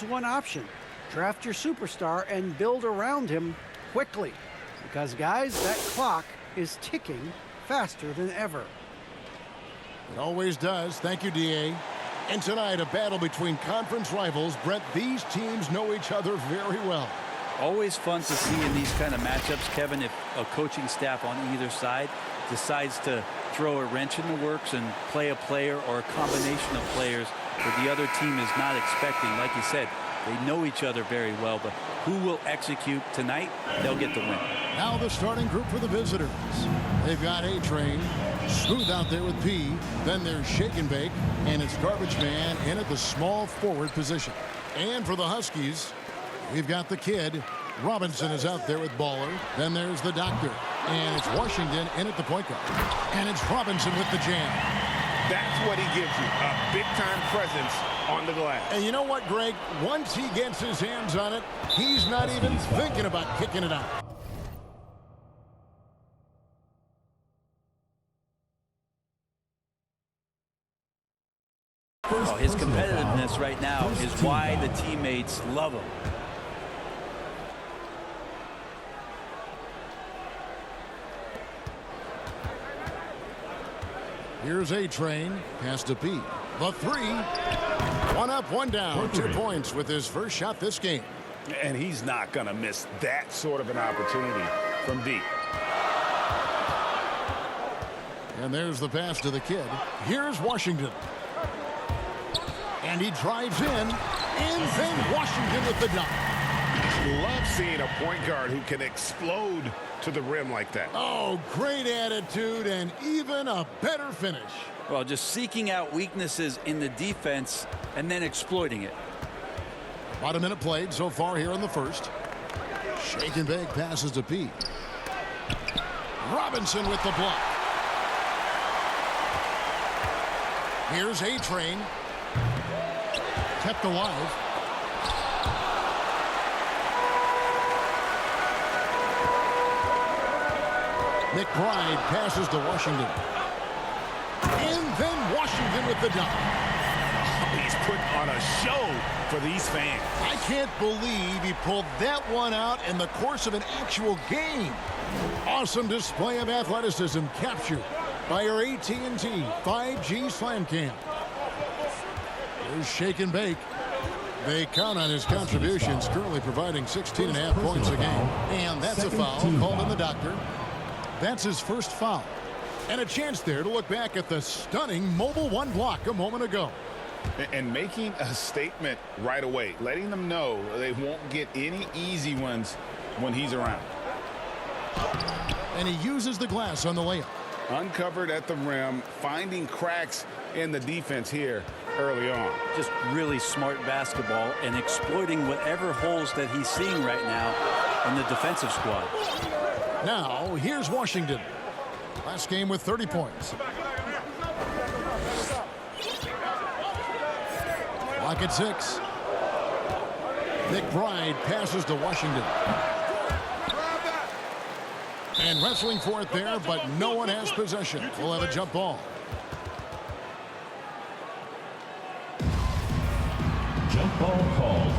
one option. Draft your superstar and build around him quickly. Because, guys, that clock is ticking faster than ever. It always does. Thank you, D.A. And tonight, a battle between conference rivals. Brett, these teams know each other very well. Always fun to see in these kind of matchups, Kevin, if a coaching staff on either side decides to throw a wrench in the works and play a player or a combination of players that the other team is not expecting. Like you said, they know each other very well, but who will execute tonight, they'll get the win. Now the starting group for the visitors. They've got A-Train, Smooth out there with P. Then there's Shake and Bake, and it's Garbage Man in at the small forward position. And for the Huskies, we've got the kid. Robinson is out there with Baller. Then there's the doctor. And it's Washington in at the point guard. And it's Robinson with the jam. That's what he gives you, a big-time presence on the glass. And you know what, Greg? Once he gets his hands on it, he's not even thinking about kicking it out. Oh, his competitiveness right now is why the teammates love him. Here's A-Train, pass to P. The three. One up, one down. 2 points with his first shot this game. And he's not going to miss that sort of an opportunity from deep. And there's the pass to the kid. Here's Washington. And he drives in. And then Washington with the dunk. Love seeing a point guard who can explode to the rim like that. Oh, great attitude and even a better finish. Well, just seeking out weaknesses in the defense and then exploiting it. About a minute played so far here in the first. Shake and Bake passes to P. Robinson with the block. Here's A-Train. Kept alive. McBride passes to Washington. And then Washington with the dunk. He's putting on a show for these fans. I can't believe he pulled that one out in the course of an actual game. Awesome display of athleticism captured by our AT&T 5G Slam Cam. There's Shake and Bake. They count on his contributions, currently providing 16.5 points a game. And that's a foul called in the doctor. That's his first foul. And a chance there to look back at the stunning Mobile One block a moment ago. And making a statement right away, letting them know they won't get any easy ones when he's around. And he uses the glass on the layup. Uncovered at the rim, finding cracks in the defense here early on. Just really smart basketball and exploiting whatever holes that he's seeing right now in the defensive squad. Now, here's Washington. Last game with 30 points. Clock at 6. McBride passes to Washington. And wrestling for it there, but no one has possession. We'll have a jump ball. Jump ball called.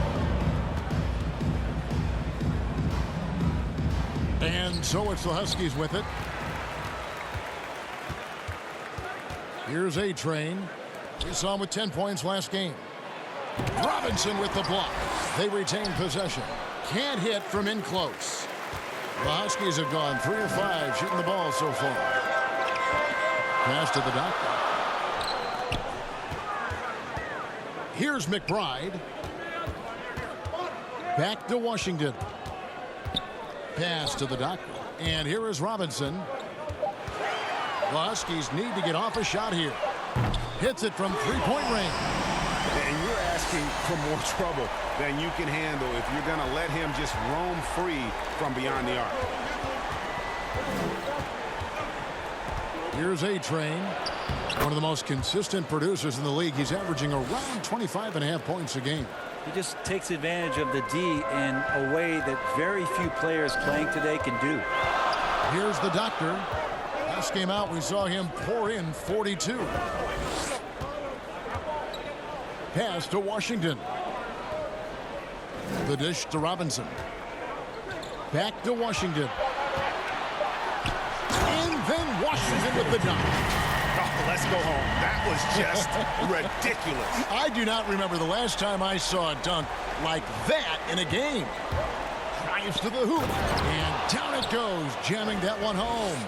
And so it's the Huskies with it. Here's A-Train. We saw him with 10 points last game. Robinson with the block. They retain possession. Can't hit from in close. The Huskies have gone 3 of 5 shooting the ball so far. Pass to the doctor. Here's McBride. Back to Washington. Pass to the doctor. And here is Robinson. The Huskies need to get off a shot here. Hits it from three-point range. And you're asking for more trouble than you can handle if you're going to let him just roam free from beyond the arc. Here's A-Train. One of the most consistent producers in the league. He's averaging around 25.5 points a game. He just takes advantage of the D in a way that very few players playing today can do. Here's the doctor. Last game out, we saw him pour in 42. Pass to Washington. The dish to Robinson. Back to Washington. And then Washington with the dunk. Oh, let's go home. That was just ridiculous. I do not remember the last time I saw a dunk like that in a game. Drives to the hoop. And down it goes, jamming that one home.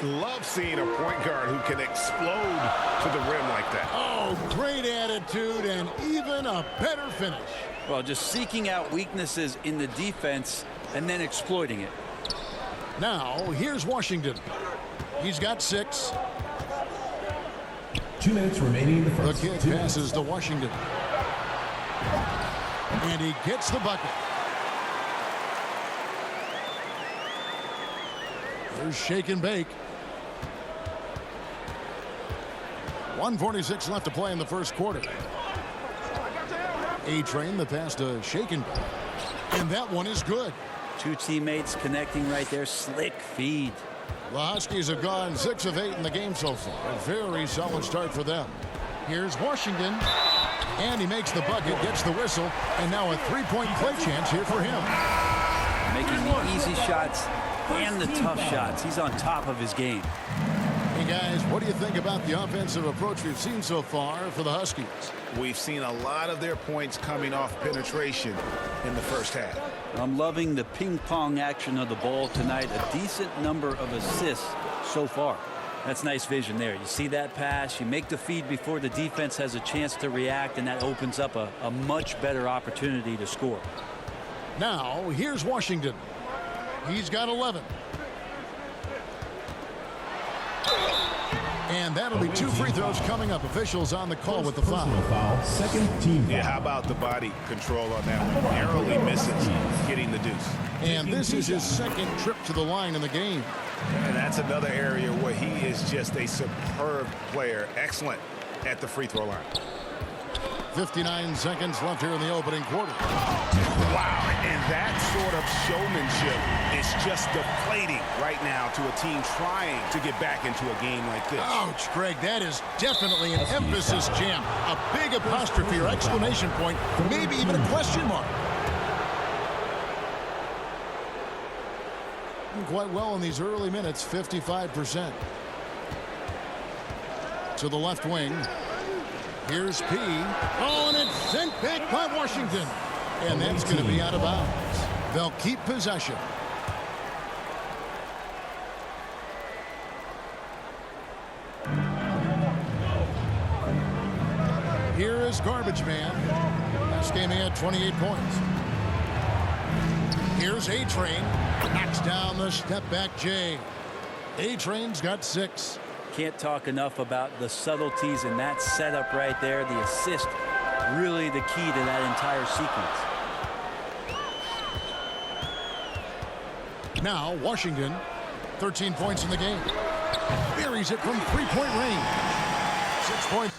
Love seeing a point guard who can explode to the rim like that. Oh, great attitude and even a better finish. Well, just seeking out weaknesses in the defense and then exploiting it. Now, here's Washington. He's got 6. 2 minutes remaining in the The first. kid passes to Washington. And he gets the bucket. There's shake and bake. 1:46 left to play in the first quarter. A-Train, the pass to shake and bake. And that one is good. 2 teammates connecting right there. Slick feed. The Huskies have gone 6 of 8 in the game so far. A very solid start for them. Here's Washington. And he makes the bucket, gets the whistle, and now a 3-point play chance here for him. Making the easy shots and the tough shots. He's on top of his game. Hey guys, what do you think about the offensive approach we've seen so far for the Huskies? We've seen a lot of their points coming off penetration in the first half. I'm loving the ping pong action of the ball tonight. A decent number of assists so far. That's nice vision there. You see that pass, you make the feed before the defense has a chance to react, and that opens up a much better opportunity to score. Now, here's Washington. He's got 11. And that'll be 2 free throws coming up. Officials on the call with the foul. Foul. Second team foul. Yeah, how about the body control on that one? Narrowly misses getting the deuce. And this is his second trip to the line in the game. And that's another area where he is just a superb player. Excellent at the free throw line. 59 seconds left here in the opening quarter. Wow, and that sort of showmanship is just deflating right now to a team trying to get back into a game like this. Ouch, Greg, that is definitely an emphasis jam. A big apostrophe or exclamation point, maybe even a question mark. Quite well in these early minutes, 55%. To the left wing. Here's P. Oh, and it's sent back by Washington. And that's going to be out of bounds. They'll keep possession. Here is Garbage Man. Last game he had 28 points. Here's A-Train. Knocks down the step-back J. A-Train's got 6. Can't talk enough about the subtleties in that setup right there. The assist, really the key to that entire sequence. Now, Washington, 13 points in the game. Buries it from 3-point range. 6 points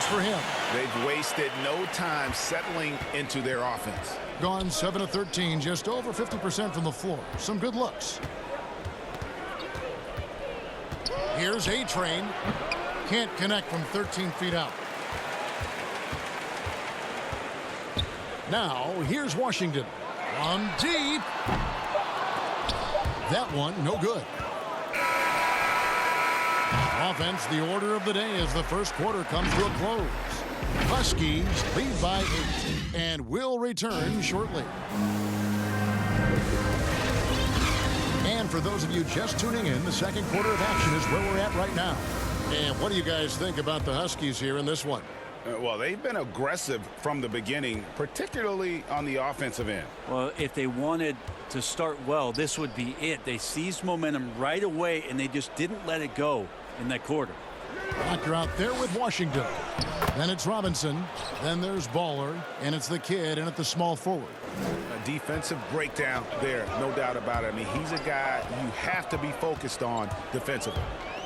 for him. They've wasted no time settling into their offense. Gone 7 of 13, just over 50% from the floor. Some good looks. Here's A-Train. Can't connect from 13 feet out. Now, here's Washington. From deep. That one, no good. Offense, the order of the day as the first quarter comes to a close. Huskies lead by 8 and will return shortly. And for those of you just tuning in, the second quarter of action is where we're at right now. And what do you guys think about the Huskies here in this one? Well, they've been aggressive from the beginning, particularly on the offensive end. Well, if they wanted to start well, this would be it. They seized momentum right away, and they just didn't let it go in that quarter. Blocker out there with Washington. Then it's Robinson. Then there's Baller. And it's the kid in at the small forward. A defensive breakdown there, no doubt about it. I mean, he's a guy you have to be focused on defensively.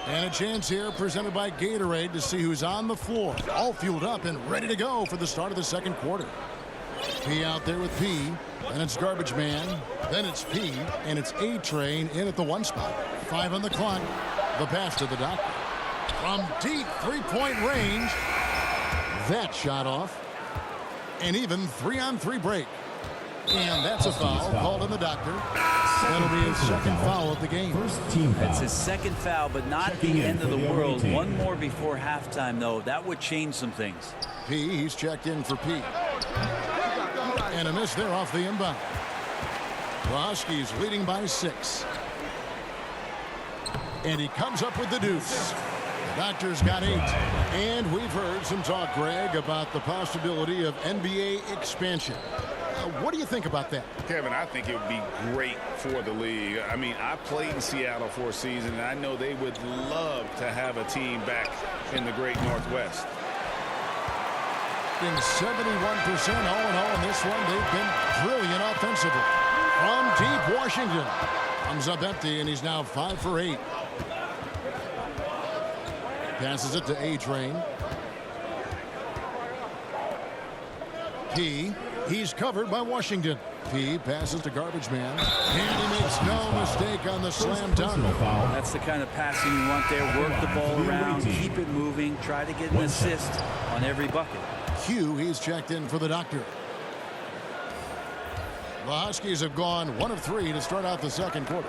And a chance here presented by Gatorade to see who's on the floor. All fueled up and ready to go for the start of the second quarter. P out there with P. Then it's Garbage Man. Then it's P. And it's A-Train in at the 1 spot. 5 on the clock. The pass to the doctor. From deep 3-point range. That shot off. An even 3-on-3 break. And that's a foul called on the doctor. That'll be his second foul of the game. First team foul. That's his second foul, but not the end of the world. One more before halftime, though. That would change some things. He's checked in for P. And a miss there off the inbound. The Huskies leading by 6. And he comes up with the deuce. The Doctor's got 8. And we've heard some talk, Greg, about the possibility of NBA expansion. What do you think about that? Kevin, I think it would be great for the league. I mean, I played in Seattle for a season, and I know they would love to have a team back in the great Northwest. In 71% all in all in this one, they've been brilliant offensively. From deep, Washington comes up empty, and he's now 5 for 8. Passes it to A-Train. He's covered by Washington. P passes to Garbage Man. And he makes no mistake on the slam dunk. That's the kind of passing you want there. Work the ball around, keep it moving, try to get an assist on every bucket. Q, he's checked in for the Doctor. The Huskies have gone 1 of 3 to start out the second quarter.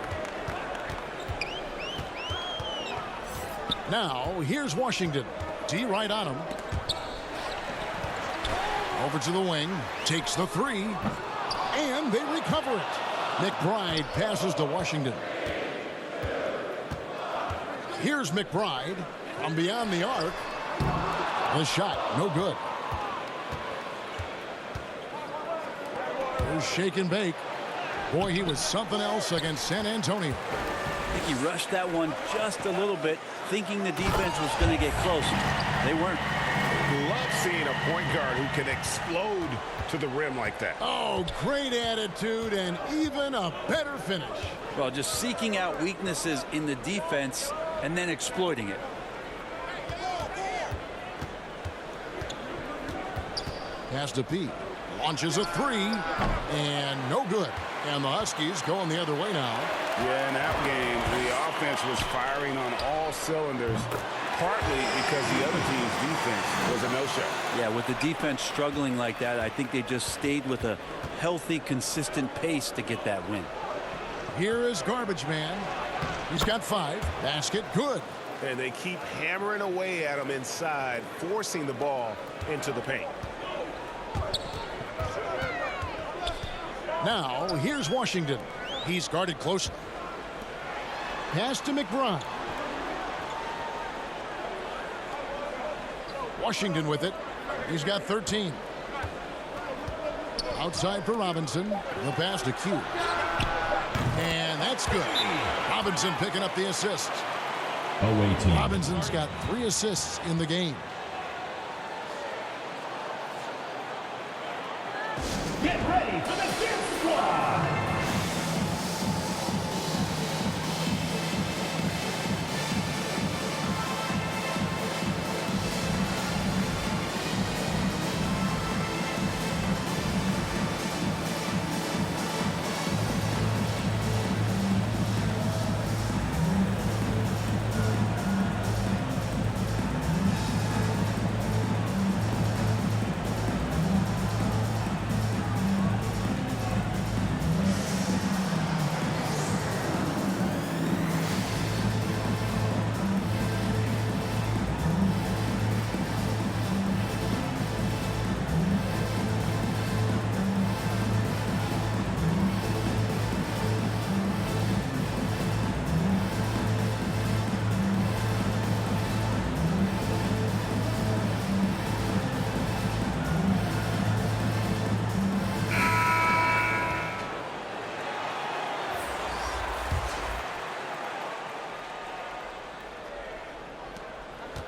Now, here's Washington. D right on him. Over to the wing, takes the 3, and they recover it. McBride passes to Washington. Here's McBride from beyond the arc. The shot, no good. Here's Shake and Bake. Boy, he was something else against San Antonio. I think he rushed that one just a little bit, thinking the defense was going to get close. They weren't. Love seeing a point guard who can explode to the rim like that. Oh, great attitude and even a better finish. Well, just seeking out weaknesses in the defense and then exploiting it. Pass to P. Launches a 3 and no good. And the Huskies going the other way now. Yeah, in that game, the offense was firing on all cylinders, partly because the other team's defense was a no-show. Yeah, with the defense struggling like that, I think they just stayed with a healthy, consistent pace to get that win. Here is Garbage Man. He's got 5. Basket, good. And they keep hammering away at him inside, forcing the ball into the paint. Now, here's Washington. He's guarded closely. Pass to McBride. Washington with it. He's got 13. Outside for Robinson. The pass to Q. And that's good. Robinson picking up the assist. Away team. Robinson's got 3 assists in the game. Get ready for the Dance Squad.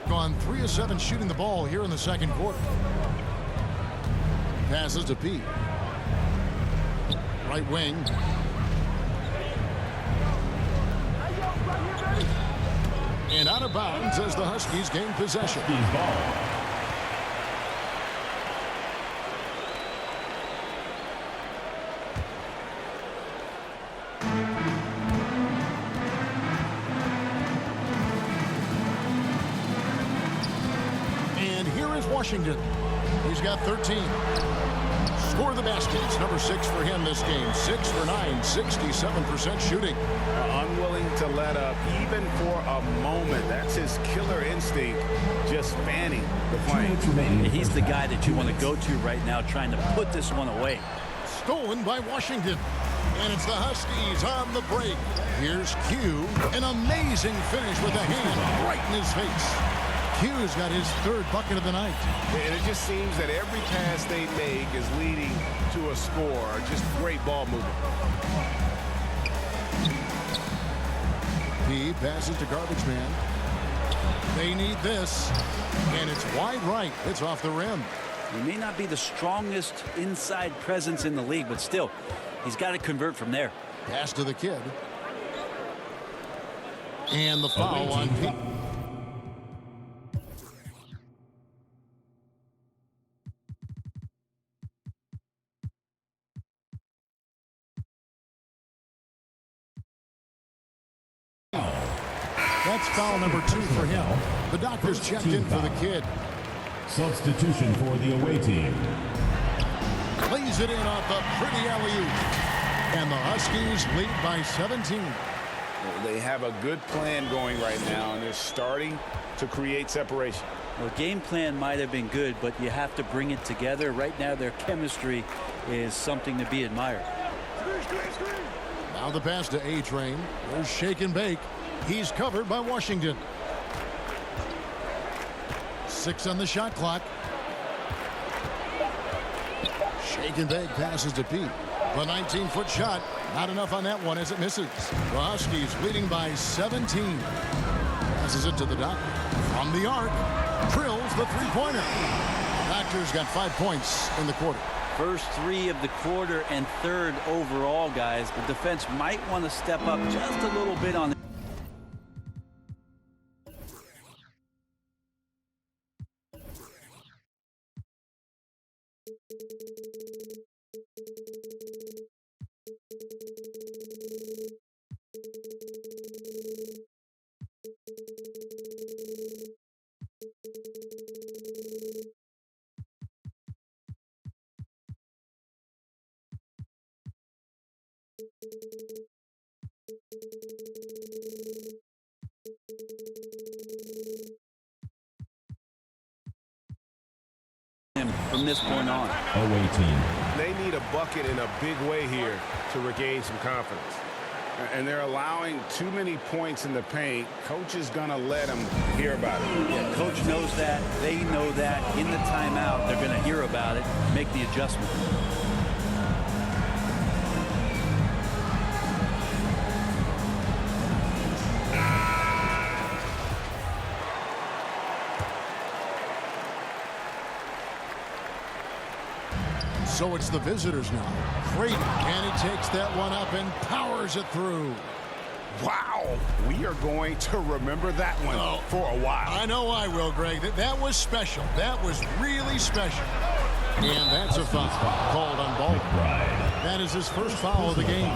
Gone 3 of 7 shooting the ball here in the second quarter. Passes to P. Right wing. And out of bounds as the Huskies gain possession. Ball. And here is Washington. He's got 13. Score the baskets. Number 6 for him this game. 6 for 9, 67% shooting. Unwilling to let up even for a moment. That's his killer instinct, just fanning the flame. He's the guy that you want to go to right now, trying to put this one away. Stolen by Washington. And it's the Huskies on the break. Here's Q. An amazing finish with a hand right in his face. Q's got his 3rd bucket of the night. And it just seems that every pass they make is leading to a score. Just great ball movement. He passes to Garbage Man. They need this. And it's wide right. It's off the rim. He may not be the strongest inside presence in the league, but still, he's got to convert from there. Pass to the kid. And the foul on Pete. That's foul number 2 for him. The doctor's checked in for the kid. Substitution for the away team. Lays it in off the pretty alley-oop. And the Huskies lead by 17. They have a good plan going right now, and they're starting to create separation. Well, game plan might have been good, but you have to bring it together. Right now, their chemistry is something to be admired. Now the pass to A-Train. There's shake and bake. He's covered by Washington. 6 on the shot clock. Shake and bake passes to Pete. The 19-foot shot. Not enough on that one as it misses. The Huskies leading by 17. Passes it to the doctor. From the arc. Drills the three-pointer. Doctor's got 5 points in the quarter. First 3 of the quarter and 3rd overall, guys. The defense might want to step up just a little bit on him from this point on. Away team. They need a bucket in a big way here to regain some confidence. And they're allowing too many points in the paint. Coach is going to let them hear about it. Yeah, coach knows that. They know that. In the timeout, they're going to hear about it, make the adjustment. So it's the visitors now. Brady, and he takes that one up and powers it through. Wow, we are going to remember that one for a while. I know I will, Greg. That was special. That was really special. And that's a foul called on Baldwin. That is his first foul of the game.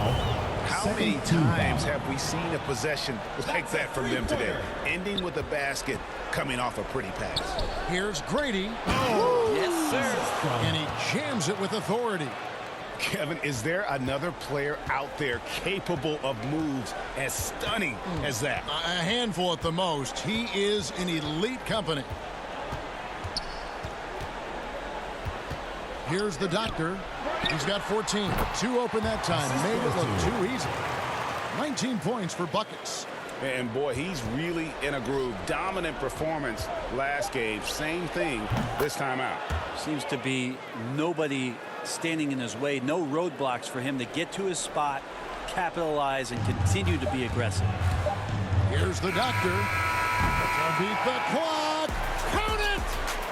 How many times have we seen a possession like that from them today? Ending with a basket, coming off a pretty pass. Here's Grady. Yes, sir. And he jams it with authority. Kevin, is there another player out there capable of moves as stunning as that? A handful at the most. He is in elite company. Here's the doctor. He's got 14. 2 open that time. Made it look too easy. 19 points for buckets. And boy, he's really in a groove. Dominant performance last game. Same thing this time out. Seems to be nobody standing in his way. No roadblocks for him to get to his spot, capitalize, and continue to be aggressive. Here's the doctor. Beat the clock. Count it.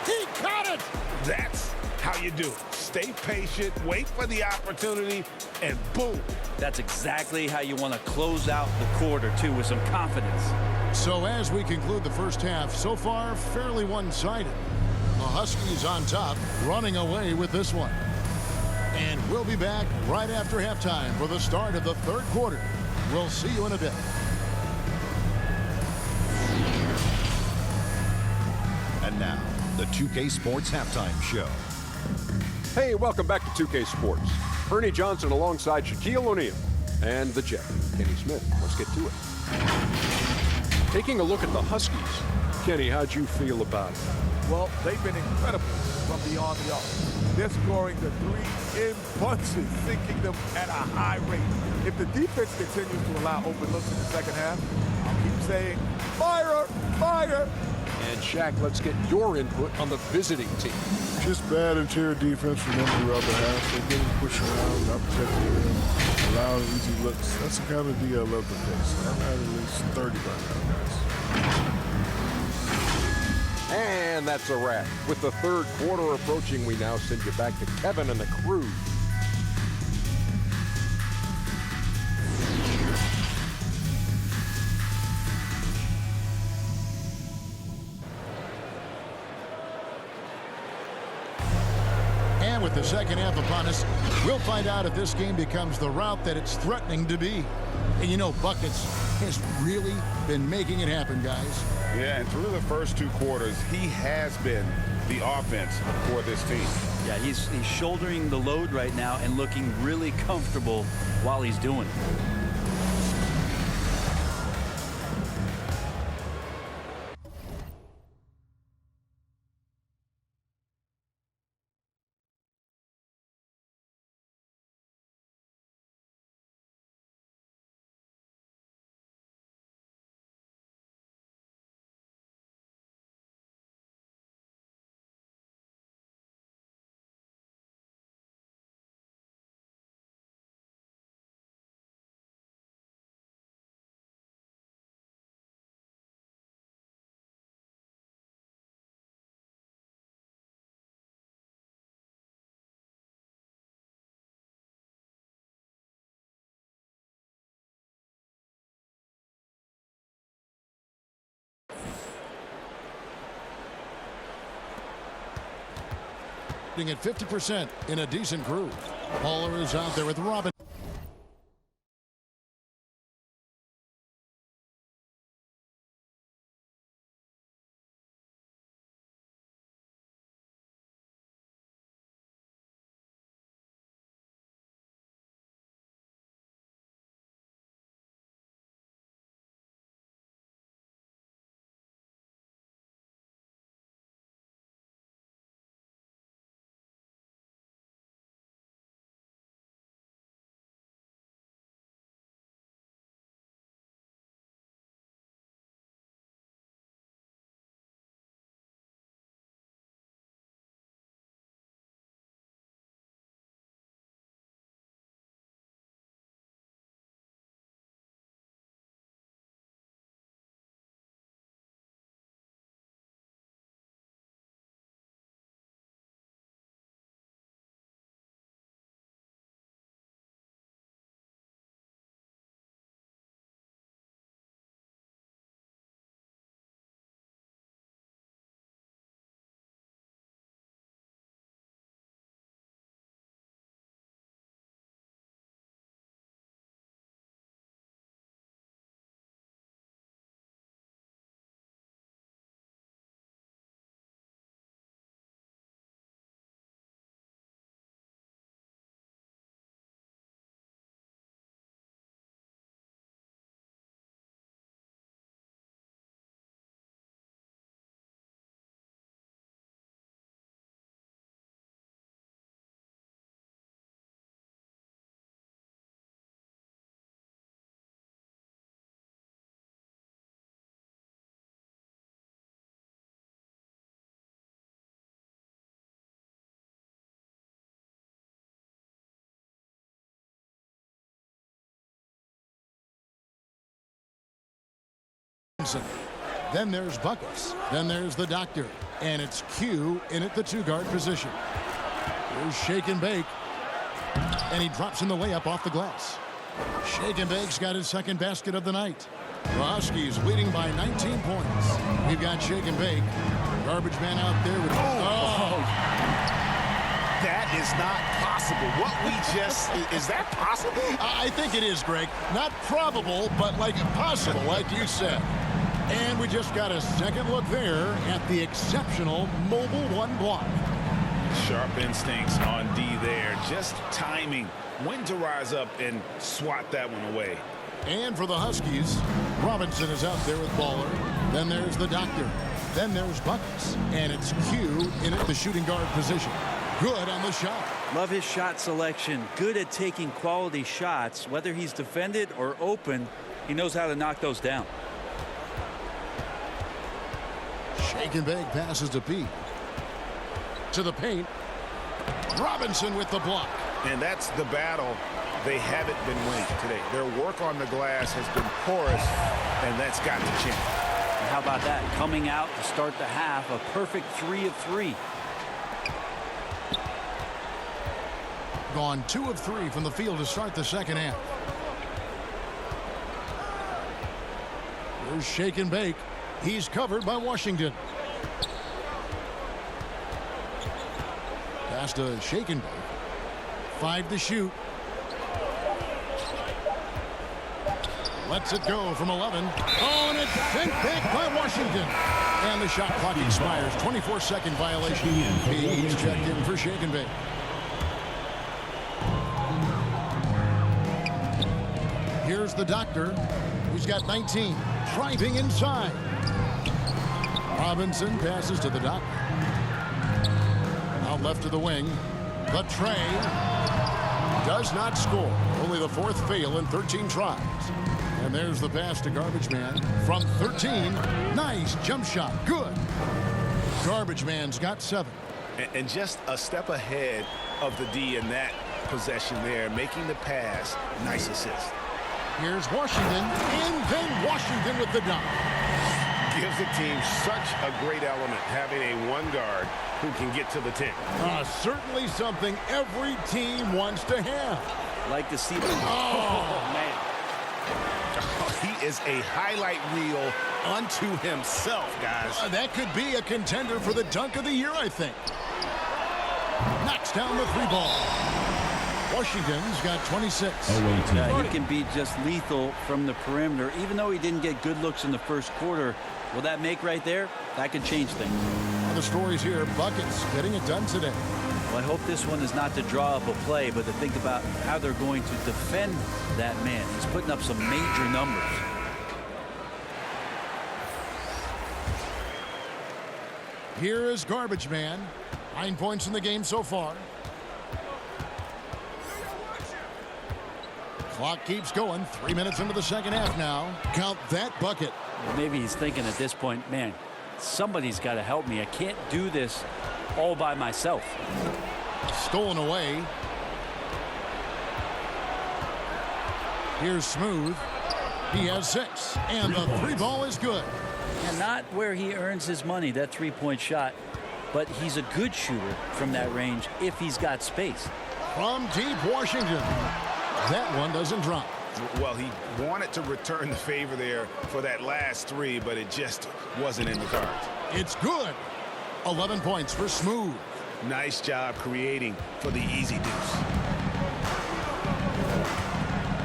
He caught it. That's how you do it. Stay patient, wait for the opportunity, and boom. That's exactly how you want to close out the quarter, too, with some confidence. So as we conclude the first half, so far fairly one-sided. The Huskies on top, running away with this one. And we'll be back right after halftime for the start of the third quarter. We'll see you in a bit. And now, the 2K Sports Halftime Show. Hey, welcome back to 2K Sports. Ernie Johnson alongside Shaquille O'Neal and the Jet, Kenny Smith. Let's get to it. Taking a look at the Huskies. Kenny, how'd you feel about it? Well, they've been incredible from beyond the arc. They're scoring the three in bunches, sinking them at a high rate. If the defense continues to allow open looks in the second half, I'll keep saying, fire, fire. And Shaq, let's get your input on the visiting team. Just bad interior defense from them throughout the half. They're getting pushed around, not protecting them, allowing easy looks. That's the kind of D I love to face. I'm at least 30 by now, guys. And that's a wrap. With the third quarter approaching, we now send you back to Kevin and the crew. And with the second half upon us, we'll find out if this game becomes the route that it's threatening to be. And you know, Buckets has really been making it happen, guys. Yeah, and through the first two quarters, he has been the offense for this team. Yeah, he's shouldering the load right now and looking really comfortable while he's doing it. At 50% in a decent groove. Baller is out there with Robin. Then there's Buckets. Then there's the Doctor. And it's Q in at the two-guard position. Here's Shake and Bake. And he drops in the layup off the glass. Shake and Bake's got his second basket of the night. The Huskies leading by 19 points. We've got Shake and Bake. Garbage man out there with... Oh! That is not possible. What we just... Is that possible? I think it is, Greg. Not probable, but like possible, like you said. And we just got a second look there at the exceptional Mobile One block. Sharp instincts on D there. Just timing when to rise up and swat that one away. And for the Huskies, Robinson is out there with Baller. Then there's the Doctor. Then there's Buckets. And it's Q in at the shooting guard position. Good on the shot. Love his shot selection. Good at taking quality shots. Whether he's defended or open, he knows how to knock those down. Shake and bake passes to P. To the paint. Robinson with the block. And that's the battle they haven't been winning today. Their work on the glass has been porous, and that's got to change. And how about that? Coming out to start the half, a perfect 3 of 3. Gone 2 of 3 from the field to start the second half. Here's Shake and Bake. He's covered by Washington. Pass to Shake and Bake. 5 to shoot. Lets it go from 11. Oh, and it's sent back by Washington. And the shot clock expires. 24-second violation. He's checked in for Shake and Bake. Here's the Doctor. He's got 19. Driving inside. Robinson passes to the Doctor. Out left to the wing. The tray does not score. Only the 4th fail in 13 tries. And there's the pass to Garbage Man from 13. Nice jump shot. Good. Garbage Man's got 7. And just a step ahead of the D in that possession there, making the pass. Nice assist. Here's Washington, and then Washington with the dunk. Gives the team such a great element, having a one guard who can get to the 10. Certainly something every team wants to have. Like to see them. Oh, man. He is a highlight reel unto himself, guys. That could be a contender for the dunk of the year, I think. Knocks down the 3 ball. Washington's got 26. Yeah, he can be just lethal from the perimeter. Even though he didn't get good looks in the first quarter, will that make right there? That could change things. The stories here, Buckets getting it done today. Well, I hope this one is not to draw up a play, but to think about how they're going to defend that man. He's putting up some major numbers. Here is Garbage Man. 9 points in the game so far. Clock keeps going. 3 minutes into the second half now. Count that bucket. Maybe he's thinking at this point, man, somebody's got to help me. I can't do this all by myself. Stolen away. Here's Smooth. He has 6. And the 3 ball is good. And not where he earns his money, that 3-point shot. But he's a good shooter from that range if he's got space. From deep Washington. That one doesn't drop. Well, he wanted to return the favor there for that last 3, but it just wasn't in the cards. It's good. 11 points for Smooth. Nice job creating for the easy deuce.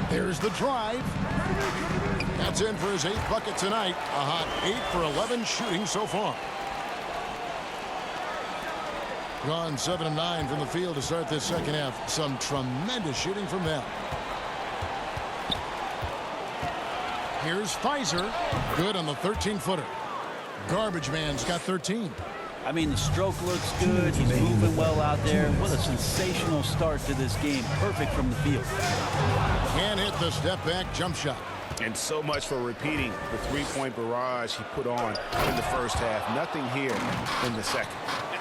There's the drive. That's in for his 8th bucket tonight. A hot 8 for 11 shooting so far. Gone 7 of 9 from the field to start this second half. Some tremendous shooting from them. Here's Pfizer. Good on the 13-footer. Garbage Man's got 13. I mean, the stroke looks good. He's moving well out there. What a sensational start to this game. Perfect from the field. Can't hit the step-back jump shot. And so much for repeating the 3-point barrage he put on in the first half. Nothing here in the second.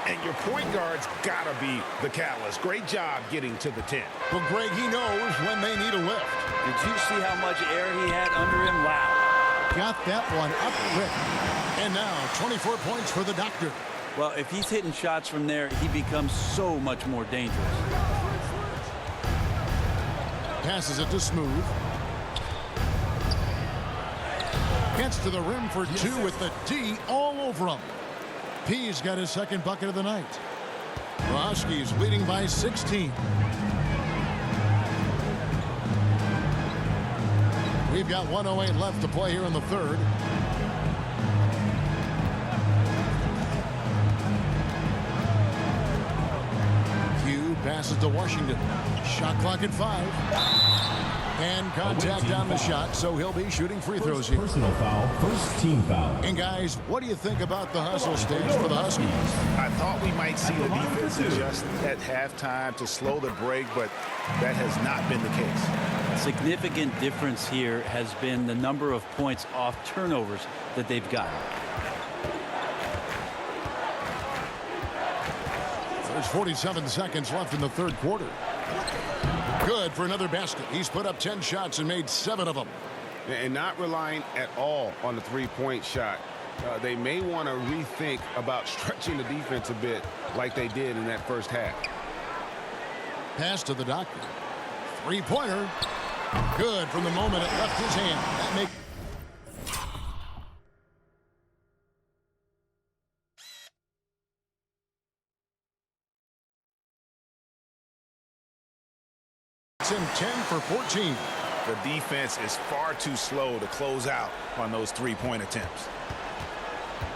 And your point guard's got to be the catalyst. Great job getting to the 10. Well, Greg, he knows when they need a lift. Did you see how much air he had under him? Wow. Got that one up quick. And now 24 points for the Doctor. Well, if he's hitting shots from there, he becomes so much more dangerous. Passes it to Smooth. Gets to the rim for 2 with the D all over him. P's got his 2nd bucket of the night. The Huskies leading by 16. We've got 1:08 left to play here in the 3rd. passes to Washington. Shot clock at 5. And contact on the shot, so he'll be shooting free throws here. Personal foul, first team foul. And guys, what do you think about the hustle stage for the Huskies? I thought we might see the defense adjust at halftime to slow the break, but that has not been the case. A significant difference here has been the number of points off turnovers that they've gotten. There's 47 seconds left in the third quarter. Good for another basket. He's put up 10 shots and made 7 of them. And not relying at all on the three-point shot. They may want to rethink about stretching the defense a bit like they did in that first half. Pass to the doctor. Three-pointer. Good from the moment it left his hand. That makes him 10 for 14. The defense is far too slow to close out on those three-point attempts.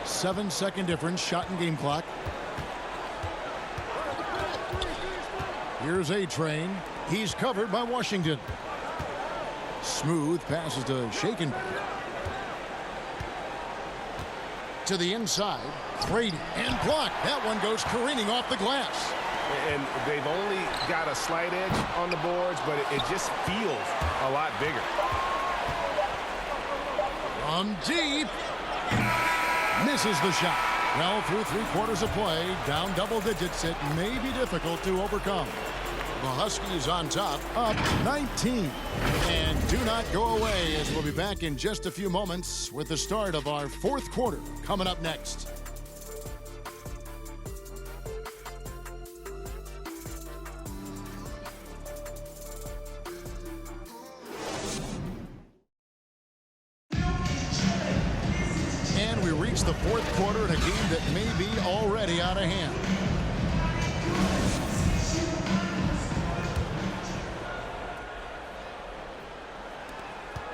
7-second difference, shot and game clock. Here's A-Train. He's covered by Washington. Smooth passes to Shaken. To the inside. Brady and blocked. That one goes careening off the glass. And they've only got a slight edge on the boards, but it just feels a lot bigger. From deep. Misses the shot. Well, through 3 quarters of play, down double digits, it may be difficult to overcome. The Huskies on top, up 19. And do not go away, as we'll be back in just a few moments with the start of our fourth quarter coming up next. And we reach the fourth quarter in a game that may be already out of hand.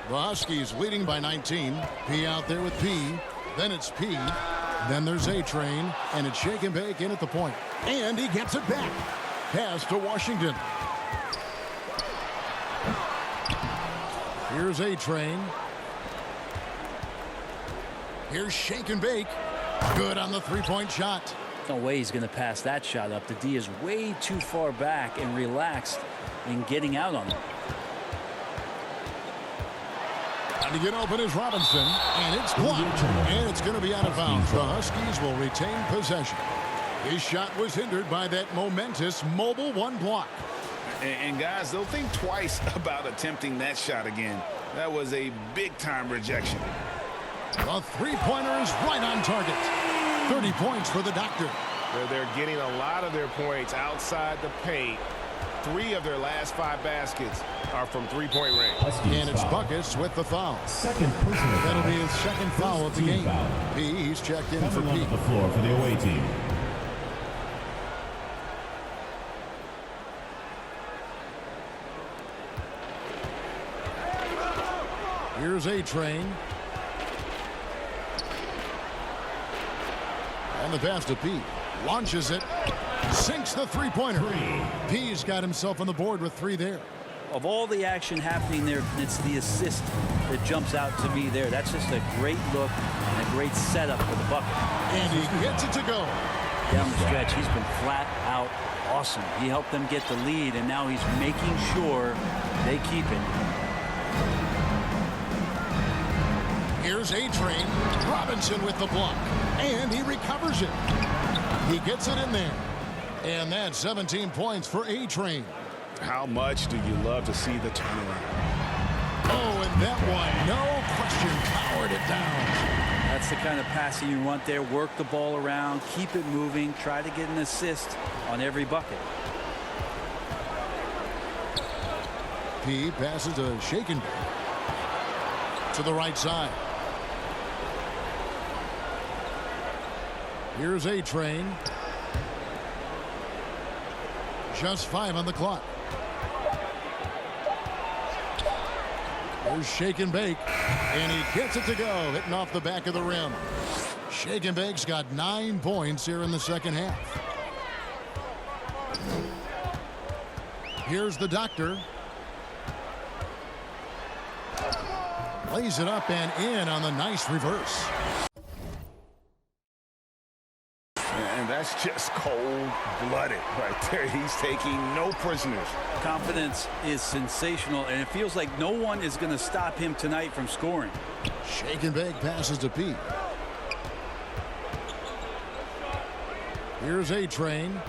The Huskies leading by 19. P out there with P. Then it's P. Then there's A-Train. And it's shake and bake in at the point. And he gets it back. Pass to Washington. Here's A-Train. Here's shake and bake. Good on the three-point shot. No way he's going to pass that shot up. The D is way too far back and relaxed in getting out on him. To get open is Robinson, and it's blocked, and it's going to be out of bounds. The Huskies will retain possession. His shot was hindered by that momentous mobile one block. And guys, they'll think twice about attempting that shot again. That was a big-time rejection. The three-pointer is right on target. 30 points for the Doctor. They're getting a lot of their points outside the paint. 3 of their last 5 baskets are from three-point range. And it's Buckets with the foul. Second personal foul. That'll be his second foul of the game. Foul. P, he's checked in Coming for P. off the floor for the away team. Here's A-Train. And the pass to P. Launches it. Sinks the three-pointer. P's got himself on the board with 3 there. Of all the action happening there, it's the assist that jumps out to me there. That's just a great look and a great setup for the bucket. And he gets it to go. Down the stretch, he's been flat out awesome. He helped them get the lead, and now he's making sure they keep it. Here's A-Train. Robinson with the block. And he recovers it. He gets it in there. And that's 17 points for A-Train. How much do you love to see the turnaround? Oh, and that one, no question, powered it down. That's the kind of passing you want there. Work the ball around, keep it moving, try to get an assist on every bucket. P passes to Shaken to the right side. Here's A-Train. Just 5 on the clock. There's Shake and Bake. And he gets it to go, hitting off the back of the rim. Shake and Bake's got 9 points here in the second half. Here's the doctor. Lays it up and in on the nice reverse. And that's just cold-blooded right there. He's taking no prisoners. Confidence is sensational, and it feels like no one is going to stop him tonight from scoring. Shake and bake passes to Pete. Here's A-Train.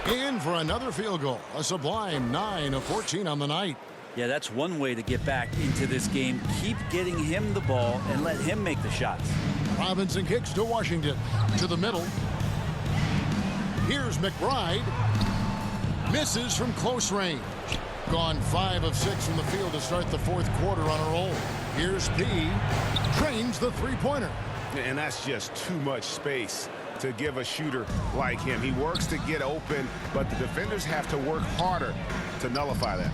In for another field goal. A sublime 9 of 14 on the night. Yeah, that's one way to get back into this game. Keep getting him the ball and let him make the shots. Robinson kicks to Washington. To the middle. Here's McBride. Misses from close range. Gone 5 of 6 from the field to start the fourth quarter on a roll. Here's P. Trains the three-pointer. And that's just too much space to give a shooter like him. He works to get open, but the defenders have to work harder to nullify that.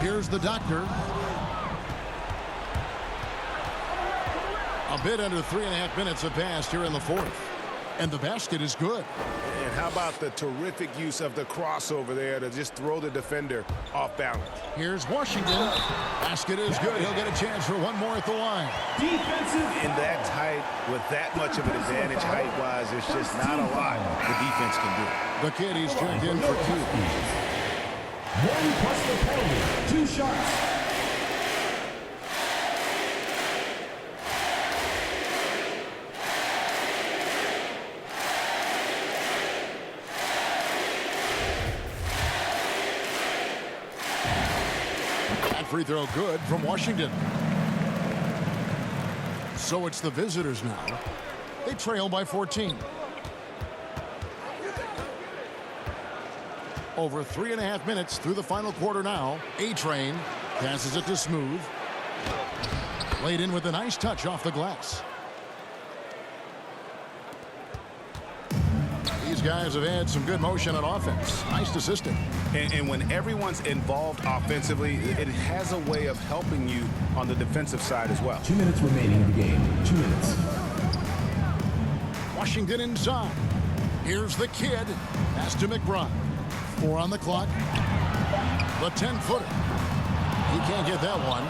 Here's the doctor. A bit under 3.5 minutes have passed here in the fourth. And the basket is good. And how about the terrific use of the crossover there to just throw the defender off balance. Here's Washington. Basket is good. He'll get a chance for one more at the line. In that tight, with that much of an advantage height-wise, there's just not a lot the defense can do. The kid, he's checked in for 2. 1 plus the penalty. 2 shots. Free throw good from Washington. So it's the visitors now. They trail by 14. Over 3.5 minutes through the final quarter now. A-Train passes it to Smooth. Laid in with a nice touch off the glass. These guys have had some good motion on offense. Nice to system. And when everyone's involved offensively, it has a way of helping you on the defensive side as well. 2 minutes remaining in the game. 2 minutes. Washington inside. Here's the kid. Pass to McBride. 4 on the clock. The 10-footer. He can't get that one.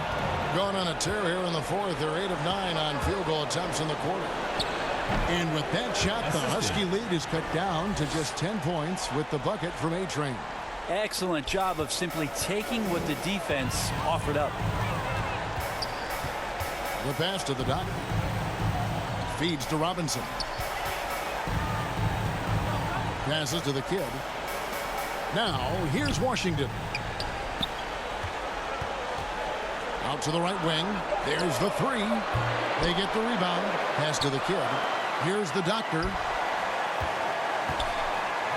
Going on a tear here in the fourth. They're 8 of 9 on field goal attempts in the quarter. And with that shot, the Husky lead is cut down to just 10 points with the bucket from A-Train. Excellent job of simply taking what the defense offered up. The pass to the dot. Feeds to Robinson. Passes to the kid. Now, here's Washington. Out to the right wing. There's the 3. They get the rebound. Pass to the kid. Here's the doctor.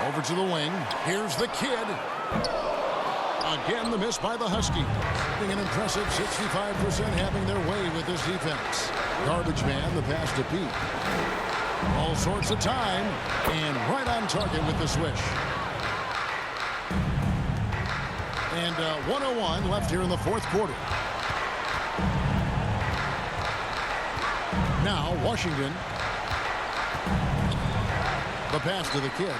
Over to the wing. Here's the kid. Again, the miss by the Huskies. Being an impressive 65% having their way with this defense. Garbage man, the pass to Pete. All sorts of time. And right on target with the swish. And 101 left here in the fourth quarter. Now, Washington. The pass to the kid.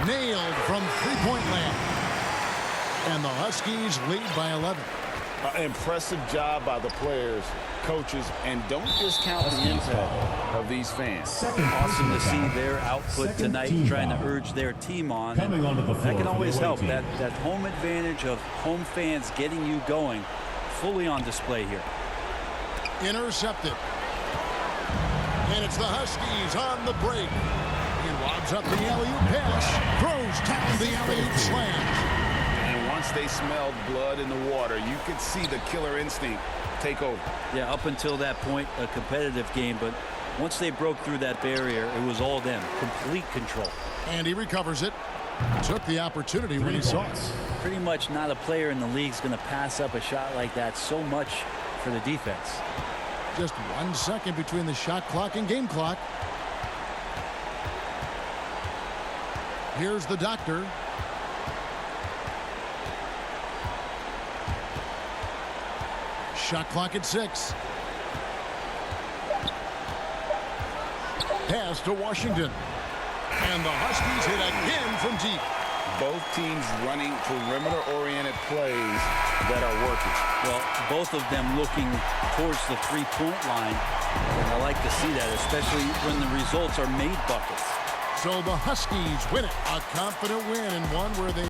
Nailed from three-point land. And the Huskies lead by 11. Impressive job by the players, coaches, and don't discount the impact of these fans. Awesome to see their output tonight, trying to urge their team on. Coming onto the floor That can always for the help. away team. That home advantage of home fans getting you going, fully on display here. Intercepted. And it's the Huskies on the break. He lobs up the alley-oop pass. Throws down the alley-oop slam. And once they smelled blood in the water, you could see the killer instinct take over. Yeah, up until that point, a competitive game, but once they broke through that barrier, it was all them. Complete control. And he recovers it. Took the opportunity when he saw it. Pretty much not a player in the league is going to pass up a shot like that so much for the defense. Just 1 second between the shot clock and game clock. Here's the doctor. Shot clock at 6. pass to Washington. And the Huskies hit again from deep. Both teams running perimeter-oriented plays that are working. Well, both of them looking towards the three-point line. And I like to see that, especially when the results are made buckets. So the Huskies win it. A confident win, and one where they